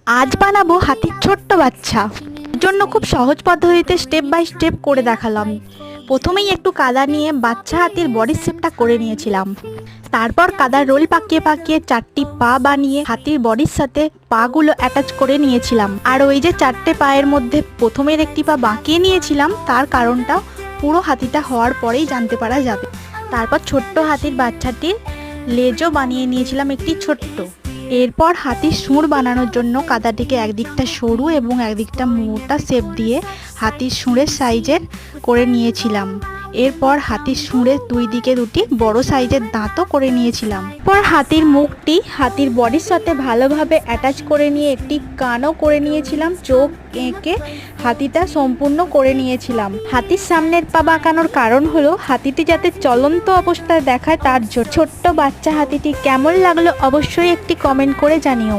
আজ বানাবো হাতির ছোট্ট বাচ্চা। জন্য খুব সহজ পদ্ধতিতে স্টেপ বাই স্টেপ করে দেখালাম। প্রথমেই একটু কাদা নিয়ে বাচ্চা হাতির বডি শেপটা করে নিয়েছিলাম। তারপর কাদার রোল পাকিয়ে পাকিয়ে 4টি পা বানিয়ে হাতির বডির সাথে পাগুলো অ্যাটাচ করে নিয়েছিলাম। আর ওই যে 4টে পায়ের মধ্যে প্রথমের একটি পা বাঁকিয়ে নিয়েছিলাম, তার কারণটা পুরো হাতিটা হওয়ার পরেই জানতে পারা যাবে। তারপর ছোট্ট হাতির বাচ্চাটির লেজও বানিয়ে নিয়েছিলাম একটি ছোট্ট। এরপর হাতির সুঁড় বানানোর জন্য কাদাটিকে একদিকটা সরু এবং একদিকটা মোটা শেপ দিয়ে হাতির সুঁড়ের সাইজের করে নিয়েছিলাম। এরপর হাতির সুঁড়ের দুই দিকে দুটি বড় সাইজের দাঁতও করে নিয়েছিলাম। এরপর হাতির মুখটি হাতির বডির সাথে ভালোভাবে অ্যাটাচ করে নিয়ে একটি কানও করে নিয়েছিলাম। চোখ এঁকে হাতিটা সম্পূর্ণ করে নিয়েছিলাম। হাতির সামনের পা বাঁকানোর কারণ হলো হাতিটি যাতে চলন্ত অবস্থায় দেখায় তার জন্য। ছোট্ট বাচ্চা হাতিটি কেমন লাগলো অবশ্যই একটি কমেন্ট করে জানিও।